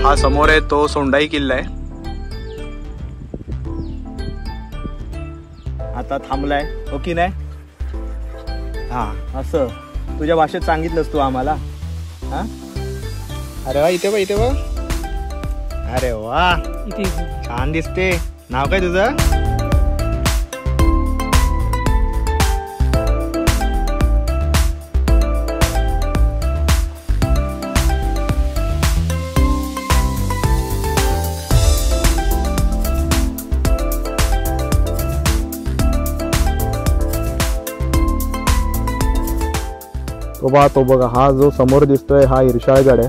हा समोर आहे तो सोंडाई किल्ला आहे. आता थांबलाय हो की नाही? हा असं तुझ्या भाषेत सांगितलंस तू आम्हाला. हा अरे वा इथे बघ इथे बघ. अरे वा इथे छान दिसते. नाव काय तुझं? तो बघा हा जो समोर दिसतोय हा इर्शाळगड आहे.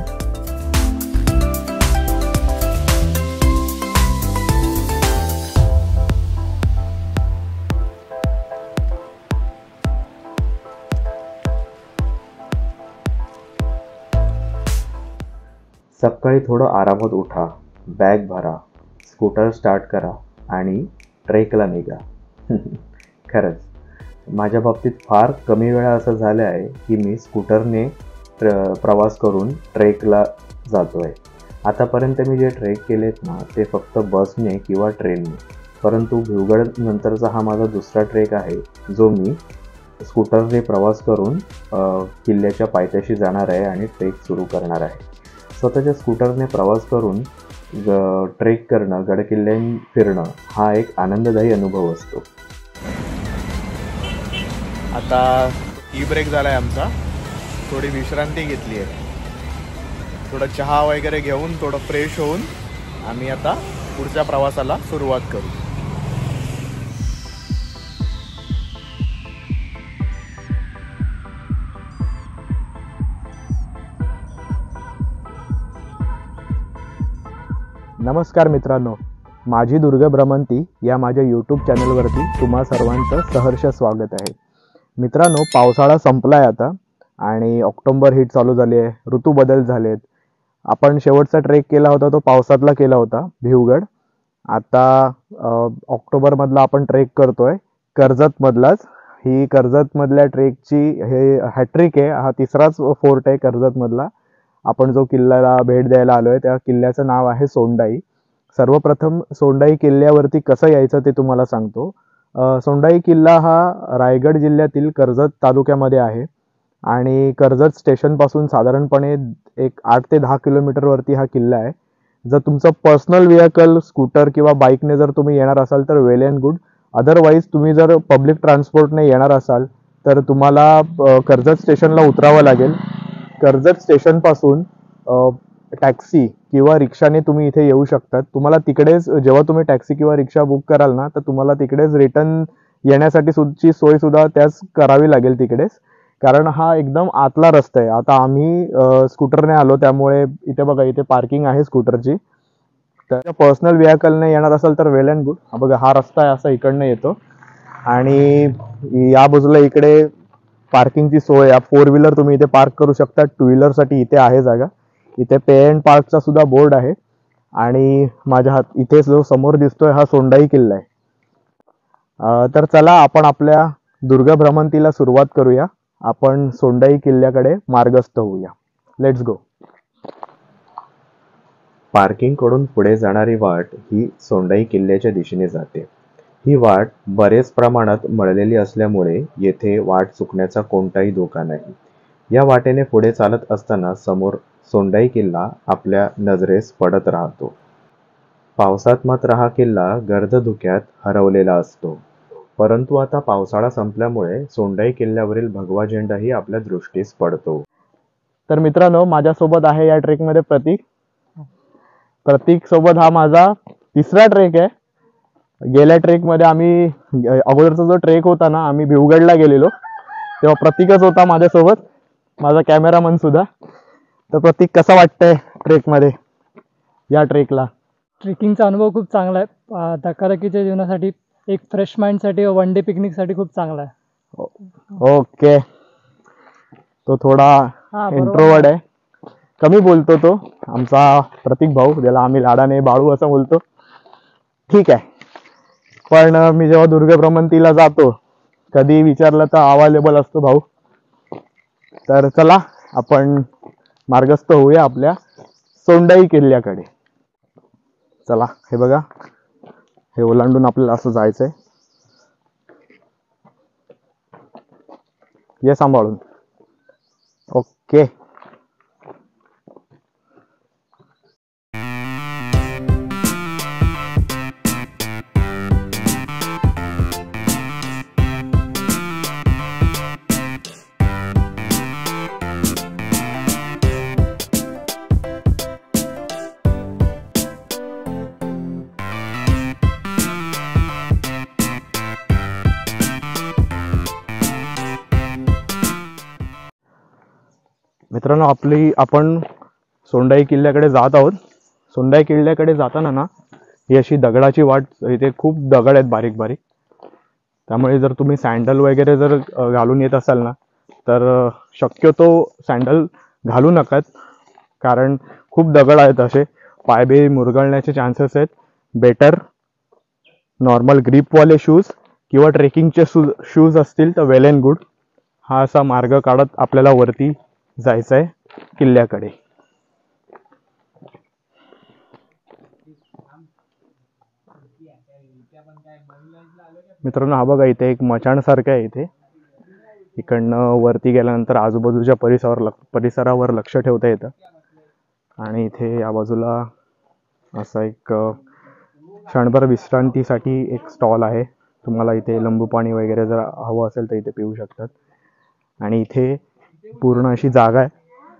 सकाळी थोडं आरामात उठा, बॅग भरा, स्कूटर स्टार्ट करा आणि ट्रेकला निघा. खरंच माझ्या बाबतीत फार कमी वेळा असं झालं आहे की मी स्कूटरने प्रवास करून ट्रेकला जातो आहे. आतापर्यंत मी जे ट्रेक केलेत ना ते फक्त बसने किंवा ट्रेनने, परंतु भिवगड नंतरचा हा माझा दुसरा ट्रेक आहे जो मी स्कूटरने प्रवास करून किल्ल्याच्या पायथ्याशी जाणार आहे आणि ट्रेक सुरू करणार आहे. स्वतःच्या स्कूटरने प्रवास करून ट्रेक करणं, गडकिल्ल्यां फिरणं हा एक आनंददायी अनुभव असतो. आता टी ब्रेक झालाय आमचा. थोडी विश्रांती घेतली आहे. थोडं चहा वगैरे घेऊन थोडं फ्रेश होऊन आम्ही आता पुढच्या प्रवासाला सुरुवात करू. नमस्कार मित्रांनो, माझी दुर्ग भ्रमंती या माझ्या यूट्यूब चॅनलवरती तुम्हा सर्वांचं सहर्ष स्वागत आहे. मित्रांनो, पावसाळा संपलाय आता आणि ऑक्टोबर हीट चालू झाली आहे. ऋतू बदल झालेत. आपण शेवटचा ट्रेक केला होता तो पावसातला केला होता भिवगड. आता ऑक्टोबरमधला आपण ट्रेक करतोय कर्जतमधलाच. ही कर्जतमधल्या ट्रेकची हे हॅट्रिक आहे. हा तिसराच फोर्ट आहे कर्जतमधला. आपण जो किल्ल्याला भेट द्यायला आलोय त्या किल्ल्याचं नाव आहे सोंडाई. सर्वप्रथम सोंडाई किल्ल्यावरती कसं यायचं ते तुम्हाला सांगतो. सोंडाई किल्ला हा रायगड जिल्ह्यातील कर्जत तालुक्यामध्ये आहे आणि कर्जत स्टेशनपासून साधारणपणे एक 8 ते 10 किलोमीटरवरती हा किल्ला आहे. जर तुमचं पर्सनल व्हेकल स्कूटर किंवा बाईकने जर तुम्ही येणार असाल तर वेल अँड गुड. अदरवाईज तुम्ही जर पब्लिक ट्रान्सपोर्टने येणार असाल तर तुम्हाला कर्जत स्टेशनला उतरावं लागेल. कर्जत स्टेशनपासून टॅक्सी किंवा रिक्षाने तुम्ही इथे येऊ शकतात. तुम्हाला तिकडेच जेव्हा तुम्ही टॅक्सी किंवा रिक्षा बुक कराल ना तर तुम्हाला तिकडेच रिटर्न येण्यासाठी ची सोय सुद्धा त्याच करावी लागेल तिकडेच, कारण हा एकदम आतला रस्ता आहे. आता आम्ही स्कूटरने आलो त्यामुळे इथे बघा इथे पार्किंग आहे स्कूटरची. तर पर्सनल व्हेकलने येणार असाल तर वेल अँड गुड. हा बघा हा रस्ता आहे असा इकडनं येतो आणि या बाजूला इकडे पार्किंगची सोय आहे. 4 व्हीलर तुम्ही इथे पार्क करू शकता. 2 व्हीलरसाठी इथे आहे जागा. इथे पे अँड पार्कचा सुद्धा बोर्ड आहे आणि माझ्या हात इथे जो समोर दिसतोय हा सोंडाई किल्ला आहे. तर चला आपण आपल्या दुर्ग भ्रमंतीला सुरुवात करूया. आपण सोंडाई किल्ल्याकडे मार्गस्थ होऊया. Let's go. पार्किंग कडून पुढे जाणारी वाट ही सोंडाई किल्ल्याच्या दिशेने जाते. ही वाट बरेच प्रमाणात मळलेली असल्यामुळे येथे वाट चुकण्याचा कोणताही धोका नाही. या वाटेने पुढे चालत असताना समोर सोंडाई किल्ला आपल्या नजरेस पडत राहतो. पावसात मात्र हा किल्ला गर्दधुक्यात हरवलेला असतो, परंतु आता पावसाळा संपल्यामुळे सोंडाई किल्ल्यावरील भगवा झेंडाही आपल्या दृष्टीस पडतो. तर मित्रांनो, माझ्यासोबत आहे या ट्रेकमध्ये प्रतीक. प्रतीक सोबत हा माझा तिसरा ट्रेक आहे. गेल्या ट्रेकमध्ये आम्ही अगोदरचा जो ट्रेक होता ना आम्ही भिवगडला गेलेलो तेव्हा प्रतीकच होता माझ्यासोबत, माझा कॅमेरामन सुद्धा. तर प्रतीक कसं वाटतंय ट्रेकमध्ये या ट्रेकला? ट्रेकिंगचा अनुभव खूप चांगला आहे. धकाधकीच्या जीवनासाठी एक फ्रेश माइंडसाठी वन डे पिकनिकसाठी खूप चांगला आहे. ओके. तो थोडा इंट्रोवर्ड आहे, कमी बोलतो तो आमचा प्रतीक भाऊ, ज्याला आम्ही लाडाने बाळू असं बोलतो. ठीक आहे, पण मी जेव्हा दुर्ग भ्रमंतीला जातो कधी विचारलं तर अवेलेबल असतो भाऊ. तर चला आपण मार्गस्थ होऊया आपल्या सोंडाई किल्ल्याकडे. चला हे बघा, हे ओलांडून आपल्याला असं जायचंय. ये सांभाळून. ओके. मित्रांनो, आपण सोंडाई किल्ल्याकडे जात आहोत. सोंडाई किल्ल्याकडे जाताना ना ही अशी दगडाची वाट, इथे खूप दगड आहेत बारीक बारीक. त्यामुळे जर तुम्ही सँडल वगैरे जर घालून येत असाल ना तर शक्यतो सँडल घालू नकात, कारण खूप दगड आहेत, असे पायबे मुरगळण्याचे चान्सेस आहेत. बेटर नॉर्मल ग्रीपवाले शूज किंवा ट्रेकिंगचे शूज असतील तर वेल अँड गुड. हा असा मार्ग काढत आपल्याला वरती जायचं आहे किल्ल्याकडे. मित्रांनो, हा बघा इथे एक मचाण सारखं आहे. इथे इकडनं वरती गेल्यानंतर आजूबाजूच्या परिसरावर लक्ष ठेवता येतं. आणि इथे या बाजूला असा एक क्षणभर विश्रांतीसाठी एक स्टॉल आहे. तुम्हाला इथे लिंबू पाणी वगैरे जर हवं असेल तर इथे पिऊ शकतात. आणि इथे पूर्ण अशी जागा आहे,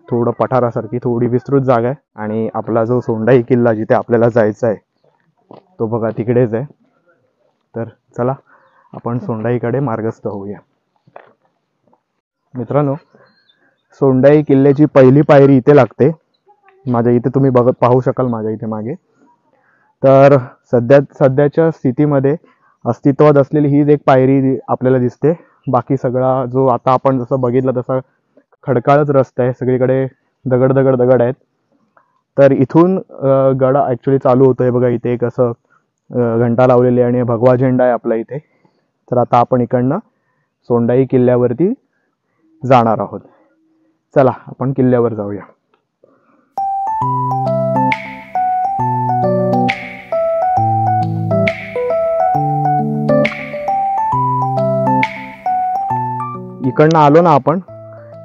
थोडं पठारासारखी, थोडी विस्तृत जागा आहे. आणि आपला जो सोंडाई किल्ला जिथे आपल्याला जायचा आहे तो बघा तिकडेच आहे. तर चला आपण सोंडाईकडे मार्गस्थ होऊया. मित्रांनो, सोंडाई किल्ल्याची पहिली पायरी इथे लागते. माझ्या इथे तुम्ही पाहू शकाल माझ्या इथे मागे. तर सध्याच्या स्थितीमध्ये अस्तित्वात असलेली हीच एक पायरी आपल्याला दिसते. बाकी सगळा जो आता आपण जसं बघितलं तसा खडकाळच रस्ता आहे, सगळीकडे दगड दगड दगड आहेत. तर इथून गड ॲक्च्युली चालू होतो आहे. बघा इथे एक असं घंटा लावलेली आणि भगवा झेंडा आहे आपल्या इथे. तर आता आपण इकडनं सोंडाई किल्ल्यावरती जाणार आहोत. चला आपण किल्ल्यावर जाऊया. इकडनं आलो ना आपण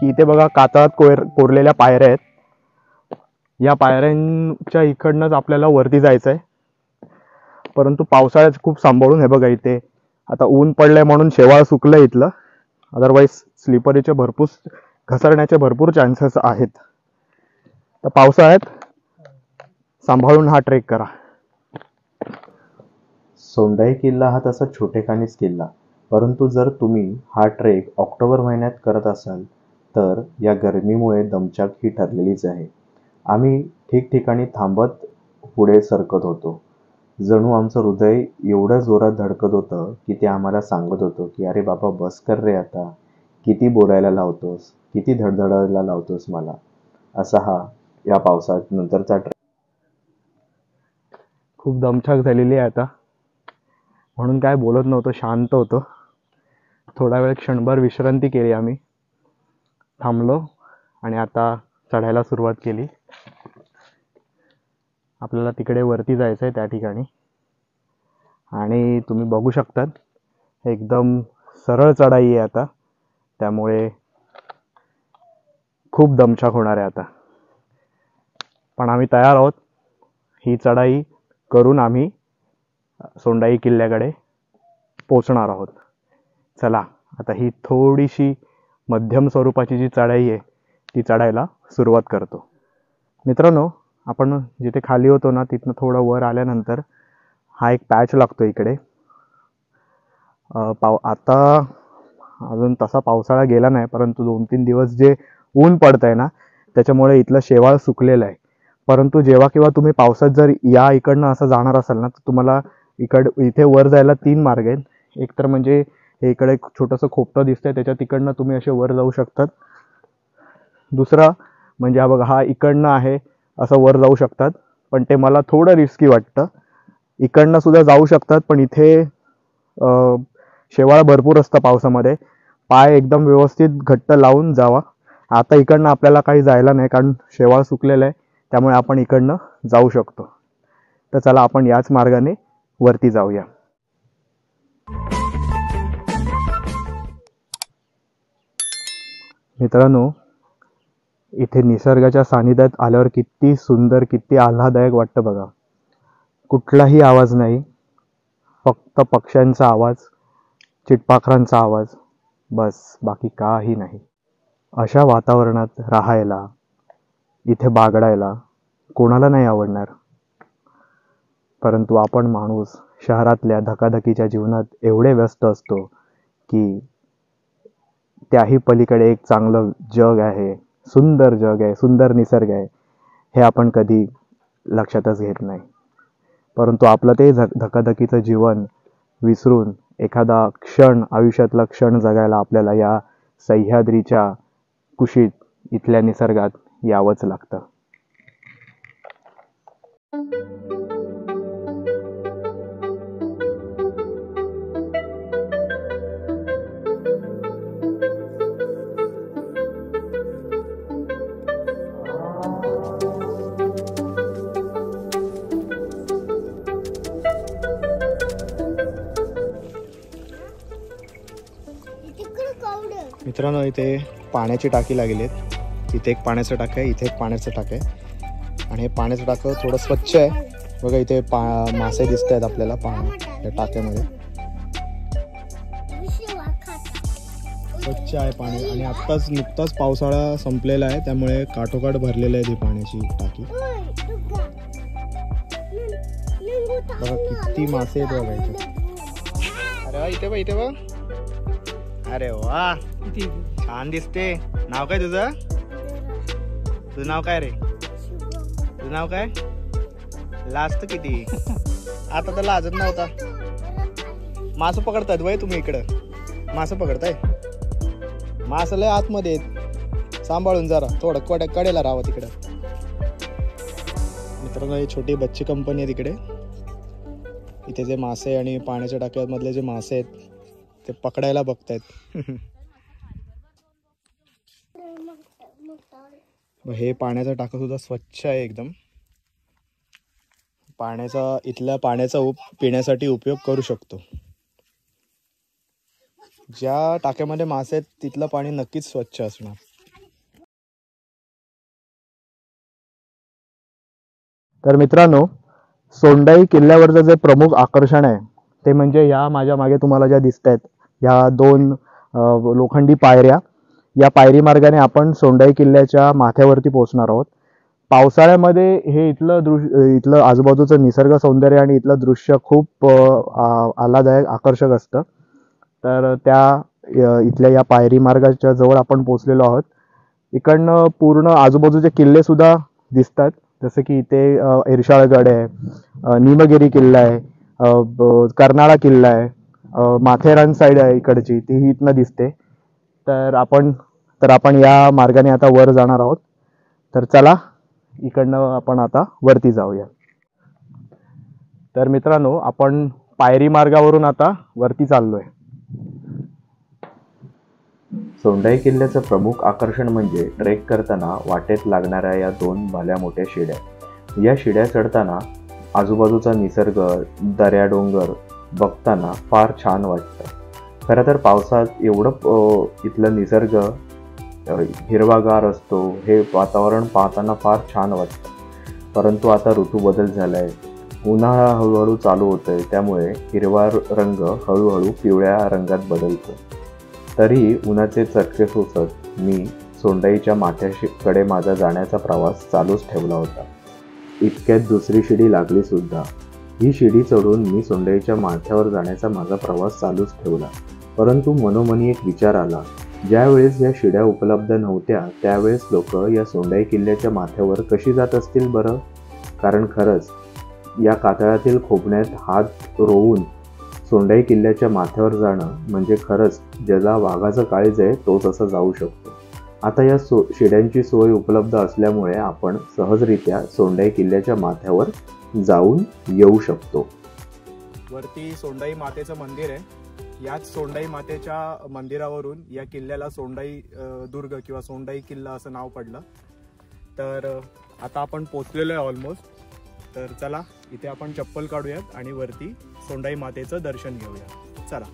की इथे बघा कातळात कोरलेल्या पायऱ्या आहेत. या पायऱ्यांच्या इकडनंच आपल्याला वरती जायचं आहे. परंतु पावसाळ्यात खूप सांभाळून. हे बघा इथे आता ऊन पडलंय म्हणून शेवाळ सुकलंय इथलं, अदरवाईज स्लिपरीचे भरपूर घसरण्याचे भरपूर चान्सेस आहेत. तर पावसाळ्यात सांभाळून हा ट्रेक करा. सोंडाई किल्ला हा तसा छोटेखानीच किल्ला, परंतु जर तुम्ही हा ट्रेक ऑक्टोबर महिन्यात करत असाल तर या गरमीमुळे दमछाक ही ठरलेलीच आहे. आम्ही ठिकठिकाणी थांबत पुढे सरकत होतो. जणू आमचं हृदय एवढं जोरात धडकत होतं की ते आम्हाला सांगत होतं की अरे बाबा बस कर रे आता, किती बोलायला लावतोस, किती धडधडायला लावतोस मला. असा हा या पावसात नंतरचा ट्रेक. खूप दमछाक झालेली आहे आता, म्हणून काय बोलत नव्हतो, शांत होतो. थोडा वेळ क्षणभर विश्रांती केली आम्ही, थांबलो आणि आता चढायला सुरुवात केली. आपल्याला तिकडे वरती जायचं आहे त्या ठिकाणी. आणि तुम्ही बघू शकतात एकदम सरळ चढाई आहे आता, त्यामुळे खूप दमछाक होणार आहे आता. पण आम्ही तयार आहोत. ही चढाई करून आम्ही सोंडाई किल्ल्याकडे पोचणार आहोत. चला आता ही थोडीशी मध्यम स्वरूपाची जी चढाई आहे ती चढायला सुरुवात करतो. मित्रांनो, आपण जिथे खाली होतो ना तिथनं थोडं वर आल्यानंतर हा एक पॅच लागतो इकडे. आता अजून तसा पावसाळा गेला नाही, परंतु 2-3 दिवस जे ऊन पडत आहे ना त्याच्यामुळे इथलं शेवाळ सुकलेलं आहे. परंतु जेव्हा केव्हा तुम्ही पावसात जर या इकडनं असं जाणार असाल ना तर तुम्हाला इथे वर जायला 3 मार्ग आहेत. एक तर म्हणजे हे इकडे एक छोटंसं खोपटं दिसतंय त्याच्या तिकडनं तुम्ही असे वर जाऊ शकतात. दुसरा म्हणजे हा बघा, हा इकडनं आहे असं वर जाऊ शकतात, पण ते मला थोडं रिस्की वाटतं. इकडनं सुद्धा जाऊ शकतात, पण इथे शेवाळ भरपूर असतं पावसामध्ये. पाय एकदम व्यवस्थित घट्ट लावून जावा. आता इकडनं आपल्याला काही जायला नाही कारण शेवाळ सुकलेलं आहे, त्यामुळे आपण इकडनं जाऊ शकतो. तर चला आपण याच मार्गाने वरती जाऊया. मित्रांनो, इथे निसर्गाच्या सानिध्यात आल्यावर किती सुंदर, किती आल्हाददायक वाटतं बघा. कुठलाही आवाज नाही, फक्त पक्ष्यांचा आवाज, चिटपाखरांचा आवाज, बस बाकी काही नाही. अशा वातावरणात राहायला, इथे बागडायला कोणाला नाही आवडणार. परंतु आपण माणूस शहरातल्या धकाधकीच्या जीवनात एवढे व्यस्त असतो की त्याही पलीकडे एक चांगलं जग आहे, सुंदर जग आहे, सुंदर निसर्ग आहे, हे आपण कधी लक्षातच घेत नाही. परंतु आपलं ते धकाधकीचं जीवन विसरून एखादा क्षण, आयुष्यातला क्षण जगायला आपल्याला या सह्याद्रीच्या कुशीत, इथल्या निसर्गात यावंच लागतं. मित्रांनो, इथे पाण्याची टाकी लागली आहे. इथे एक पाण्याचं टाकं आहे, इथे एक पाण्याचं टाकं आहे. आणि हे पाण्याचं टाकं थोडं स्वच्छ आहे बघा. इथे मासे दिसत आहेत आपल्याला या टाक्यामध्ये. स्वच्छ आहे पाणी. आणि नुकताच पावसाळा संपलेला आहे, त्यामुळे काठोकाठ भरलेलं आहे ती पाण्याची टाकी. बघा किती मासे आहेत बघा इथे. अरे वा, इथे बघ. अरे वा, छान दिसते. नाव काय तुझं? तुझं नाव काय रे? तुझं नाव काय? लाजत किती? आता तर लाजत नव्हता. मासं पकडतायत वय तुम्ही इकडं? मासं पकडताय? मासं लय आतमध्ये आहेत, सांभाळून जरा. थोडं कडेला राहावं तिकडं. मित्रांनो, ही छोटी बच्ची कंपनी आहे तिकडे. इथे जे मासे आणि पाण्याच्या टाक्यामधले जे मासे आहेत ते पकडायला बघतायत. हे पाण्याचं टाकं सुद्धा स्वच्छ आहे एकदम. इथल्या पाण्याचा पिण्यासाठी उपयोग करू शकतो. ज्या टाक्यामध्ये मासे आहेत तिथलं पाणी नक्कीच स्वच्छ असणार. तर मित्रांनो, सोंडाई किल्ल्यावरचं जे प्रमुख आकर्षण आहे ते म्हणजे या माझ्या मागे तुम्हाला ज्या दिसत आहेत या 2 लोखंडी पायऱ्या. या पायरी मार्गाने आपण सोंडाई किल्ल्याच्या माथ्यावरती पोहोचणार आहोत. पावसाळ्यामध्ये हे इथलं आजूबाजूचं निसर्ग सौंदर्य आणि इथलं दृश्य खूप आल्हाददायक, आकर्षक असतं. तर इथल्या या पायरी मार्गाच्या जवळ आपण पोहोचलेलो आहोत. इकडनं पूर्ण आजूबाजूचे किल्ले सुद्धा दिसतात, जसं की इथे इर्शाळगड आहे, निमगिरी किल्ला आहे, कर्नाळा किल्ला आहे, माथेरान साईड आहे इकडची, ती इथनं दिसते. तर आपण या मार्गाने आता वर जाणार आहोत. तर चला इकडनं आपण आता वरती जाऊया. तर मित्रांनो, आपण पायरी मार्गावरून आता वरती चाललोय. सोंडाई किल्ल्याचं प्रमुख आकर्षण म्हणजे ट्रेक करताना वाटेत लागणाऱ्या या 2 भल्या मोठ्या शिड्या. या शिड्या चढताना आजूबाजूचा निसर्ग, दऱ्या डोंगर बघताना फार छान वाटतं. खरं तर पावसात एवढं इथलं निसर्ग हिरवागार असतो, हे वातावरण पाहताना फार छान वाटतं. परंतु आता ऋतू बदल झाला आहे, उन्हाळा हळूहळू चालू होतोय, त्यामुळे हिरवा रंग हळूहळू पिवळ्या रंगात बदलतो. तरीही उन्हाचे चटके सोसत मी सोंडाईच्या माथ्याकडे माझा जाण्याचा प्रवास चालूच ठेवला होता. इतक्यात दुसरी शिडी लागली सुद्धा. ही शिडी चढून मी सोंडाईच्या माथ्यावर जाण्याचा माझा प्रवास चालूच ठेवला. परंतु मनोमनी एक विचार आला. ज्यावेळेस या शिड्या उपलब्ध नव्हत्या त्यावेळेस लोक या सोंडाई किल्ल्याच्या माथ्यावर कशी जात असतील बरं? कारण खरंच या कातळातील खोबण्यात हात रोवून सोंडाई किल्ल्याच्या माथ्यावर जाणं म्हणजे खरंच ज्याला वाघाचं काळीज आहे तोच असं जाऊ शकतो. आता या शिड्यांची सोय उपलब्ध असल्यामुळे आपण सहजरित्या सोंडाई किल्ल्याच्या माथ्यावर जाऊन येऊ शकतो. वरती सोंडाई मातेचं मंदिर आहे. याच सोंडाई मातेच्या मंदिरावरून या किल्ल्याला सोंडाई दुर्ग किंवा सोंडाई किल्ला असं नाव पडलं. तर आता आपण पोचलेलो आहे ऑलमोस्ट. तर चला इथे आपण चप्पल काढूयात आणि वरती सोंडाई मातेचं दर्शन घेऊया. चला.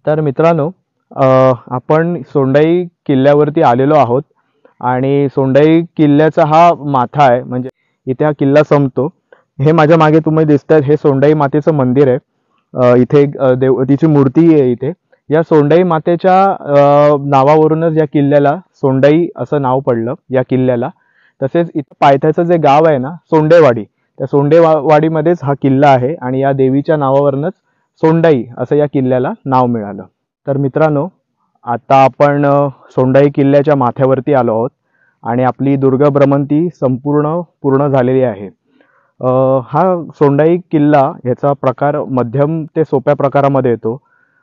तर मित्रांनो, आपण सोंडाई किल्ल्यावरती आलेलो आहोत आणि सोंडाई किल्ल्याचा हा माथा आहे, म्हणजे इथे हा किल्ला संपतो. हे माझ्या मागे तुम्ही दिसतात हे सोंडाई मातेचं मंदिर आहे. इथे तिची मूर्ती आहे इथे. या सोंडाई मातेच्या नावावरूनच या किल्ल्याला सोंडाई असं नाव पडलं या किल्ल्याला. तसेच इथं पायथ्याचं जे गाव आहे ना सोंडेवाडी, त्या सोंडेवाडीमध्येच हा किल्ला आहे आणि या देवीच्या नावावरूनच सोंडाई असं या किल्ल्याला नाव मिळालं. तर मित्रांनो, आता आपण सोंडाई किल्ल्याच्या माथ्यावरती आलो आहोत आणि आपली दुर्ग भ्रमंती पूर्ण झालेली आहे. हा सोंडाई किल्ला ह्याचा प्रकार मध्यम ते सोप्या प्रकारामध्ये येतो.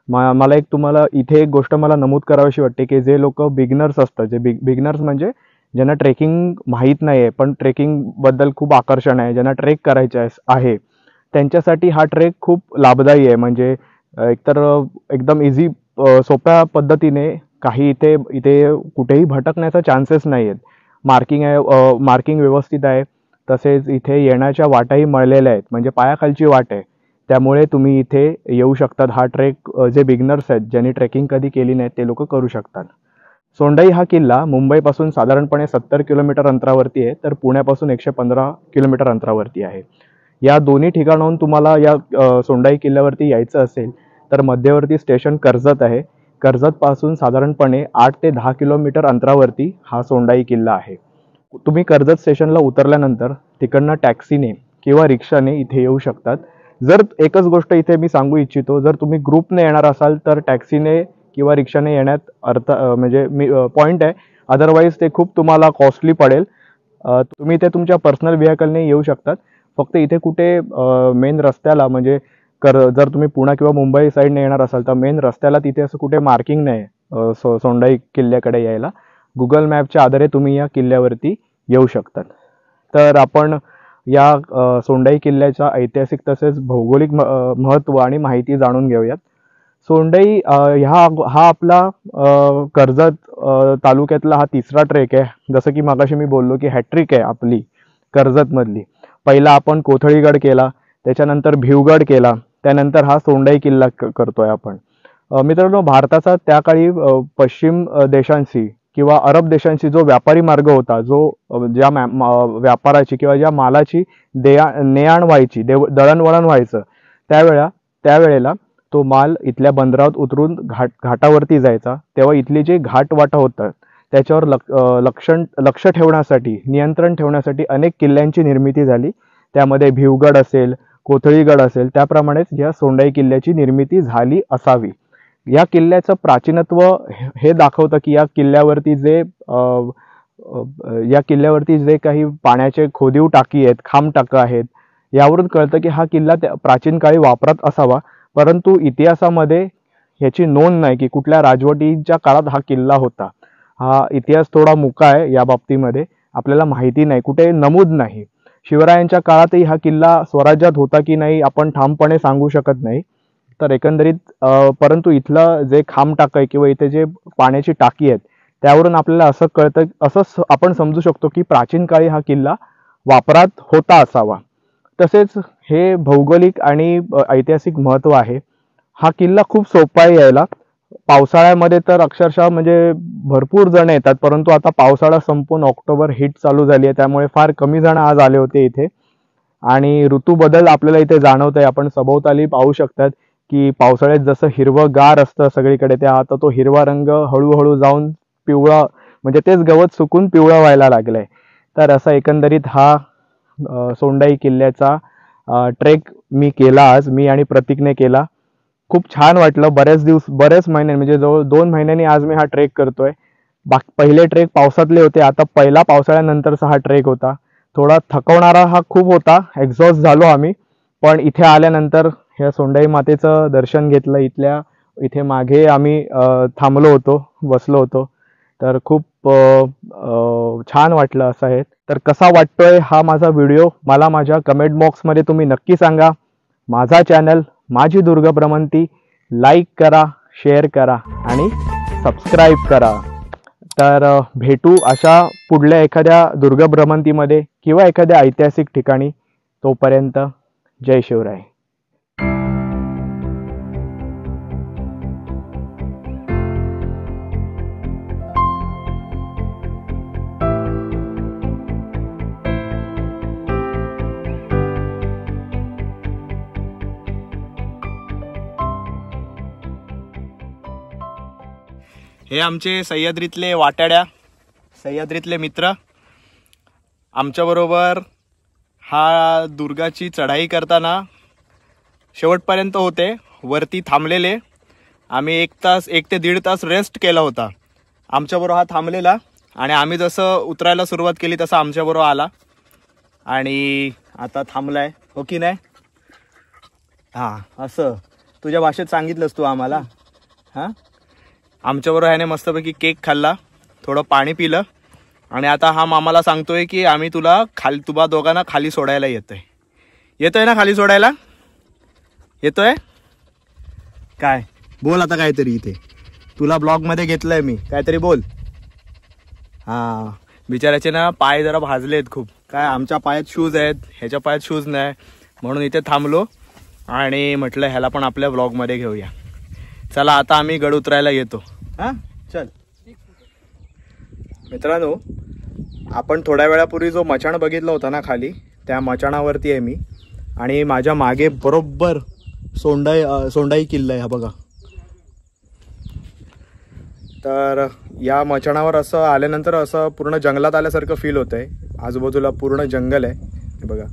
मला तुम्हाला इथे एक गोष्ट मला नमूद करावीशी वाटते की जे लोक बिगिनर्स असतात, जे बिगिनर्स म्हणजे ज्यांना ट्रेकिंग माहीत नाही आहे पण ट्रेकिंगबद्दल खूप आकर्षण आहे, ज्यांना ट्रेक करायचे आहे, त्यांच्यासाठी हा ट्रेक खूप लाभदायी आहे. म्हणजे एकतर एकदम इझी सोप्या पद्धतीने काही इथे कुठेही भटकण्याचा चान्सेस नाही आहेत. मार्किंग व्यवस्थित आहे. तसेच इथे येण्याच्या वाटाही मळलेल्या आहेत, म्हणजे पायाखालची वाट आहे. त्यामुळे तुम्ही इथे येऊ शकतात. हा ट्रेक जे बिगिनर्स आहेत, ज्यांनी ट्रेकिंग कधी केली नाही ते लोक करू शकतात. सोंडाई हा किल्ला मुंबईपासून साधारणपणे 70 किलोमीटर अंतरावरती आहे, तर पुण्यापासून 115 किलोमीटर अंतरावरती आहे. या दोन्ही ठिकाणाहून तुम्हाला या सोंडाई किल्ल्यावरती यायचं असेल तर मध्यवर्ती स्टेशन कर्जत आहे. कर्जतपासून साधारणपणे 8 ते 10 किलोमीटर अंतरावरती हा सोंडाई किल्ला आहे. तुम्ही कर्जत स्टेशनला उतरल्यानंतर तिकडनं टॅक्सीने किंवा रिक्षाने इथे येऊ शकतात. जर एकच गोष्ट इथे मी सांगू इच्छितो, जर तुम्ही ग्रुपने येणार असाल तर टॅक्सीने किंवा रिक्षाने येण्यात म्हणजे पॉईंट आहे. अदरवाईज ते खूप तुम्हाला कॉस्टली पडेल. तुम्ही इथे तुमच्या पर्सनल व्हेकलने येऊ शकतात. फक्त इथे कुठे मेन रस्त्याला म्हणजे जर तुम्ही पुणे किंवा मुंबई साईडने येणार असाल तर मेन रस्त्याला तिथे असं कुठे मार्किंग नाही सोंडाई किल्ल्याकडे यायला. गुगल मॅपच्या आधारे तुम्ही या किल्ल्यावरती येऊ शकतात. तर आपण या सोंडाई किल्ल्याच्या ऐतिहासिक तसेच भौगोलिक महत्त्व आणि माहिती जाणून घेऊयात. सोंडाई हा आपला कर्जत तालुक्यातला हा तिसरा ट्रेक आहे. जसं की मागाशी मी बोललो की हॅट्रिक आहे आपली कर्जतमधली. पहिला आपण कोथळीगड केला, त्याच्यानंतर भिवगड केला, त्यानंतर हा सोंडाई किल्ला करतोय आपण. मित्रांनो, भारताचा त्या काळी पश्चिम देशांशी किंवा अरब देशांशी जो व्यापारी मार्ग होता, जो ज्या व्यापाराची किंवा ज्या मालाची ने-आण व्हायची, दळणवळण व्हायचं, त्यावेळेला तो माल इथल्या बंदरात उतरून घाटावरती जायचा. तेव्हा इथले जे घाटवाटा होतात त्याच्यावर लक्ष ठेवण्यासाठी, नियंत्रण ठेवण्यासाठी अनेक किल्ल्यांची निर्मिती झाली. त्यामध्ये भिवगड असेल, कोथळीगड असेल, त्याप्रमाणेच या सोंडाई किल्ल्याची निर्मिती झाली असावी. या किल्ल्याचं प्राचीनत्व हे दाखवतं की या किल्ल्यावरती जे काही पाण्याचे खोदीव टाकी आहेत, खांब टाका आहेत, यावरून कळतं की हा किल्ला प्राचीन काळी वापरात असावा. परंतु इतिहासामध्ये ह्याची नोंद नाही की कुठल्या राजवटीच्या काळात हा किल्ला होता. हा इतिहास थोडा मुका आहे या बाबतीमध्ये. आपल्याला माहिती नाही, कुठे नमूद नाही. शिवरायांच्या काळातही हा किल्ला स्वराज्यात होता की नाही आपण ठामपणे सांगू शकत नाही. तर एकंदरीत परंतु इथलं जे खांब टाक आहे किंवा इथे जे पाण्याची टाकी आहेत त्यावरून आपल्याला असं कळतं, असं आपण समजू शकतो की प्राचीन काळी हा किल्ला वापरात होता असावा. तसेच हे भौगोलिक आणि ऐतिहासिक महत्त्व आहे. हा किल्ला खूप सोपा आहे यायला. पावसाळ्यामध्ये तर अक्षरशः म्हणजे भरपूर जण येतात, परंतु आता पावसाळा संपून ऑक्टोबर हीट चालू झाली आहे, त्यामुळे फार कमी जण आज आले होते इथे. आणि ऋतू बदल आपल्याला इथे जाणवत आहे. आपण सभोवताली पाहू शकतात की पावसाळ्यात जसं हिरवंगार असतं सगळीकडे, त्या आता तो हिरवा रंग हळूहळू जाऊन पिवळा, म्हणजे तेच गवत सुकून पिवळा व्हायला लागलंय. तर असा एकंदरीत हा सोंडाई किल्ल्याचा ट्रेक मी केला. आज मी आणि प्रतीकने केला. खूप छान वाटलं. बरेच महिने म्हणजे जवळ 2 महिन्यांनी आज मी हा ट्रेक करतोय. पहिले ट्रेक पावसातले होते, आता पहिला पावसाळ्यानंतरचा हा ट्रेक होता. थोडा थकवणारा हा खूप होता, एक्झॉस्ट झालो आम्ही. पण इथे आल्यानंतर ह्या सोंडाई मातेचं दर्शन घेतलं. इथे मागे आम्ही थांबलो होतो, बसलो होतो. तर खूप छान वाटलं असं आहे. तर कसा वाटतोय हा माझा व्हिडिओ मला माझ्या कमेंट बॉक्समध्ये तुम्ही नक्की सांगा. माझा चॅनल माझी दुर्ग भ्रमंती लाईक करा, शेअर करा आणि सबस्क्राईब करा. तर भेटू अशा पुढल्या एखाद्या दुर्ग भ्रमंतीमध्ये किंवा एखाद्या ऐतिहासिक ठिकाणी. तोपर्यंत जय शिवराय. हे आमचे सह्याद्रीतले वाटाड्या, सह्याद्रीतले मित्र आमच्याबरोबर हा दुर्गाची चढाई करताना शेवटपर्यंत होते. वरती थांबलेले. आम्ही 1 ते 1.5 तास रेस्ट केला होता. आमच्याबरोबर हा थांबलेला आणि आम्ही जसं उतरायला सुरुवात केली तसं आमच्याबरोबर आला आणि आता थांबलाय. हो की नाही? हां, असं तुझ्या भाषेत सांगितलंस तू आम्हाला. हां, आमच्याबरोबर ह्याने मस्तपैकी केक खाल्ला, थोडं पाणी पिलं आणि आता हा मामाला सांगतोय की आम्ही तुला दोघांना खाली सोडायला येतोय ना? खाली सोडायला येतोय काय? बोल आता काहीतरी. इथे तुला ब्लॉगमध्ये घेतलंय मी, काहीतरी बोल. हां, बिचाराचे ना पाय जरा भाजलेत खूप. काय आमच्या पायात शूज आहेत, ह्याच्या पायात शूज नाही, म्हणून इथे थांबलो आणि म्हटलं ह्याला पण आपल्या ब्लॉगमध्ये घेऊया. चला आता आम्ही गड उतरायला येतो. हां, चल. मित्रांनो, आपण थोड्या वेळापूर्वी जो मचाण बघितला होता ना खाली, त्या मचाणावरती आहे मी आणि माझ्या मागे बरोबर सोंडाई किल्ला आहे. हा बघा. तर या मचाणावर असं आल्यानंतर असं पूर्ण जंगलात आल्यासारखं फील होतंय. आजूबाजूला पूर्ण जंगल आहे. हे बघा.